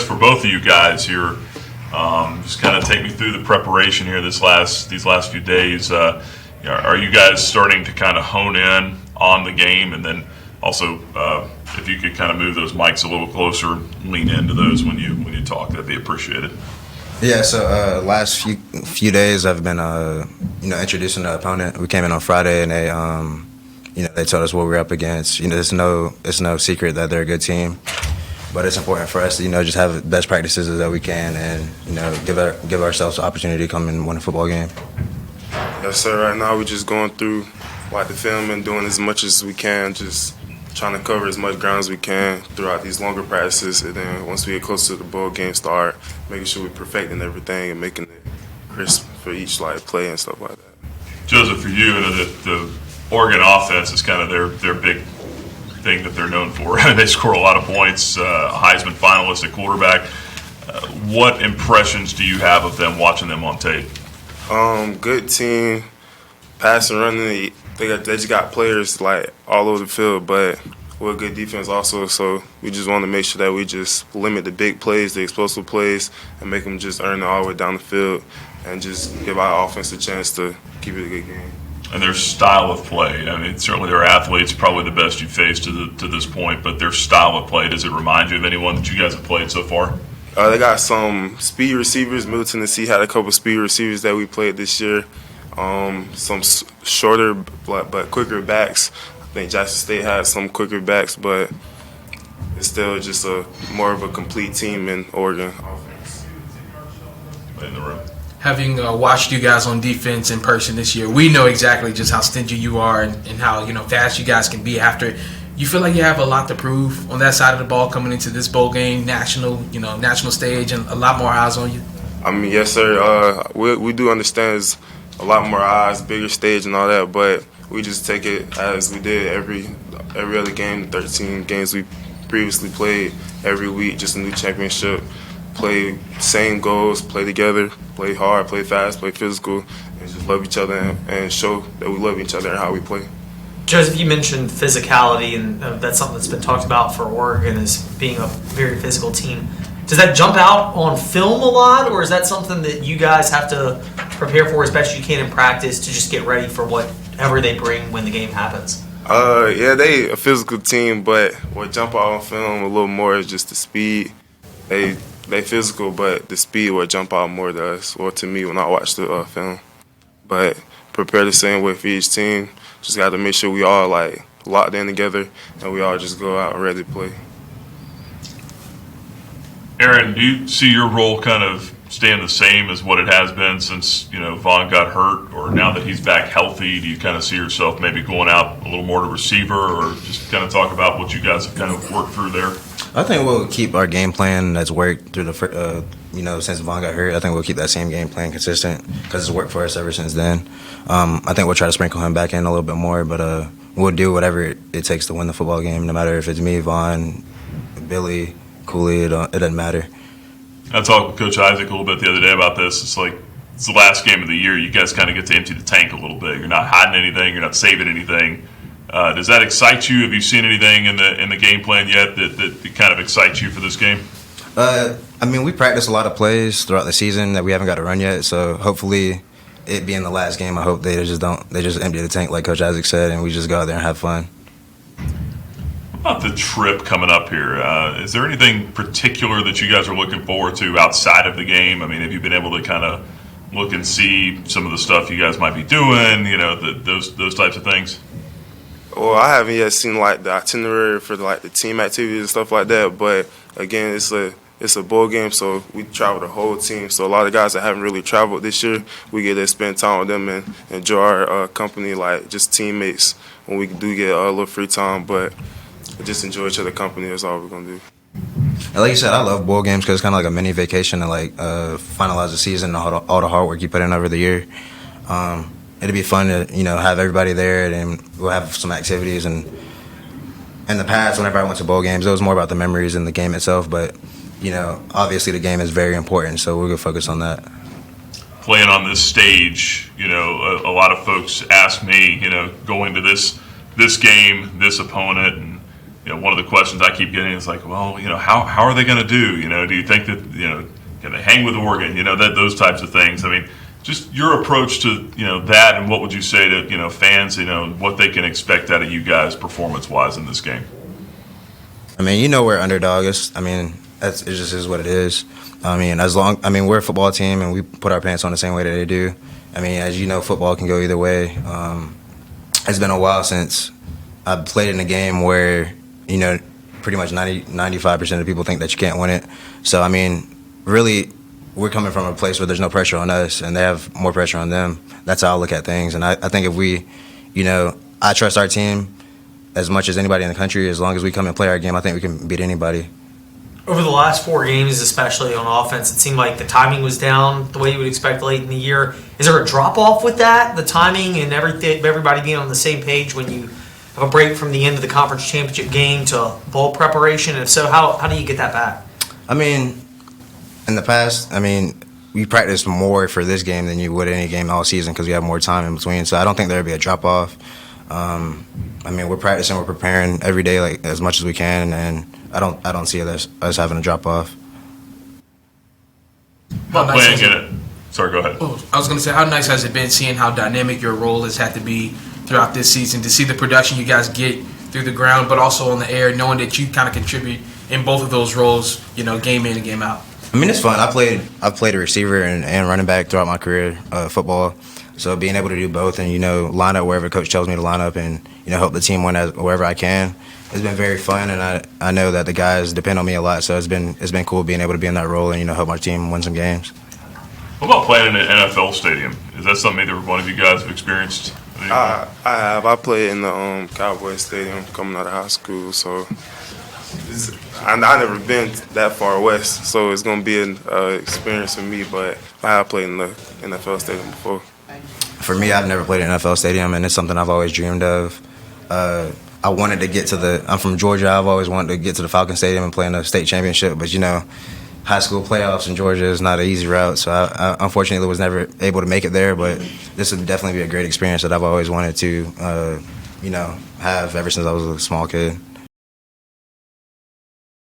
guess for both of you guys here, just kind of take me through the preparation here these last few days. Are you guys starting to kind of hone in on the game, and then also if you could kind of move those mics a little closer, lean into those when you talk, that'd be appreciated. Yeah, so last few days I've been introducing the opponent. We came in on Friday and they told us what we're up against. It's no secret that they're a good team, but it's important for us to just have the best practices that we can and give ourselves the opportunity to come and win a football game. Yes, sir. Right now we're just going through the film and doing as much as we can, just trying to cover as much ground as we can throughout these longer practices, and then once we get closer to the bowl game start, making sure we're perfecting everything and making it crisp for each play and stuff like that. Joseph, for you, the Oregon offense is kind of their big thing that they're known for. They score a lot of points, Heisman finalist at quarterback. What impressions do you have of them watching them on tape? Good team, passing, running. They just got players all over the field, but we're a good defense also. So we just want to make sure that we just limit the big plays, the explosive plays, and make them just earn it all the way down the field, and just give our offense a chance to keep it a good game. And their style of play, I mean, certainly their athletes, probably the best you've faced to this point, but their style of play, does it remind you of anyone that you guys have played so far? They got some speed receivers. Middle Tennessee had a couple speed receivers that we played this year. Some shorter but quicker backs. I think Jackson State had some quicker backs, but it's still just more of a complete team in Oregon offense. In the room. Having watched you guys on defense in person this year, we know exactly just how stingy you are and how fast you guys can be after. You feel like you have a lot to prove on that side of the ball coming into this bowl game, national stage, and a lot more eyes on you? I mean, yes, sir. We do understand it's a lot more eyes, bigger stage and all that, but we just take it as we did every other game, 13 games we previously played every week, just a new championship. Play same goals, play together, play hard, play fast, play physical, and just love each other and show that we love each other and how we play. Joseph, you mentioned physicality, and that's something that's been talked about for Oregon as being a very physical team. Does that jump out on film a lot, or is that something that you guys have to prepare for as best you can in practice to just get ready for whatever they bring when the game happens? Yeah, they a physical team, but what jump out on film a little more is just the speed. They physical, but the speed will jump out more to us, or to me when I watch the film. But prepare the same way for each team. Just got to make sure we all locked in together and we all just go out and ready to play. Aaron, do you see your role kind of staying the same as what it has been since Vaughn got hurt, or now that he's back healthy, do you kind of see yourself maybe going out a little more to receiver, or just kind of talk about what you guys have kind of worked through there? I think we'll keep our game plan that's worked through the since Vaughn got hurt. I think we'll keep that same game plan consistent because it's worked for us ever since then. I think we'll try to sprinkle him back in a little bit more, but we'll do whatever it takes to win the football game, no matter if it's me, Vaughn, Billy, Cooley, it doesn't matter. I talked with Coach Isaac a little bit the other day about this. It's the last game of the year. You guys kind of get to empty the tank a little bit. You're not hiding anything. You're not saving anything. Does that excite you? Have you seen anything in the game plan yet that kind of excites you for this game? I mean, we practice a lot of plays throughout the season that we haven't got to run yet. So hopefully, it being the last game, I hope they just empty the tank like Coach Isaac said, and we just go out there and have fun. What about the trip coming up here? Is there anything particular that you guys are looking forward to outside of the game? I mean, have you been able to kind of look and see some of the stuff you guys might be doing? Those types of things. Well, I haven't yet seen the itinerary for the team activities and stuff like that. But again, it's a bowl game, so we travel the whole team. So a lot of guys that haven't really traveled this year, we get to spend time with them and enjoy our company, just teammates when we do get a little free time. But just enjoy each other's company. That's all we're gonna do. And like you said, I love bowl games because it's kind of like a mini vacation to finalize the season, all the hard work you put in over the year. It'd be fun to have everybody there, and we'll have some activities. And in the past, whenever I went to bowl games, it was more about the memories and the game itself. But obviously the game is very important, so we're gonna focus on that. Playing on this stage, a lot of folks ask me, going to this game, this opponent, and one of the questions I keep getting is like, well, how are they going to do? Do you think that, can they hang with Oregon? Those types of things. I mean, just your approach to, that, and what would you say to, fans, what they can expect out of you guys performance-wise in this game? I mean, we're underdog. It just is what it is. We're a football team and we put our pants on the same way that they do. I mean, as you know, football can go either way. It's been a while since I've played in a game where, pretty much 95% of people think that you can't win it. So, I mean, really, we're coming from a place where there's no pressure on us and they have more pressure on them. That's how I look at things. And I think if we, I trust our team as much as anybody in the country. As long as we come and play our game, I think we can beat anybody. Over the last 4 games, especially on offense, it seemed like the timing was down the way you would expect late in the year. Is there a drop-off with that, the timing and everybody being on the same page when you have a break from the end of the conference championship game to bowl preparation? And if so, how do you get that back? I mean, in the past, we practiced more for this game than you would any game all season because we have more time in between. So I don't think there would be a drop-off. We're practicing, we're preparing every day like as much as we can, and I don't see us having a drop off. Sorry, go ahead. Oh, I was going to say, how nice has it been seeing how dynamic your role has had to be throughout this season, to see the production you guys get through the ground, but also on the air, knowing that you kind of contribute in both of those roles, game in and game out. It's fun. I've played a receiver and running back throughout my career, football. So being able to do both and, line up wherever coach tells me to line up and, help the team win wherever I can, it's been very fun. And I know that the guys depend on me a lot. So it's been cool being able to be in that role and, help my team win some games. What about playing in an NFL stadium? Is that something either one of you guys have experienced? I have. I played in the Cowboys Stadium coming out of high school. So I never been that far west. So it's going to be an experience for me. But I have played in the NFL Stadium before. For me, I've never played in an NFL stadium, and it's something I've always dreamed of. I wanted to get to I'm from Georgia. I've always wanted to get to the Falcon Stadium and play in the state championship. But, high school playoffs in Georgia is not an easy route. So I unfortunately was never able to make it there. But this would definitely be a great experience that I've always wanted to, have ever since I was a small kid.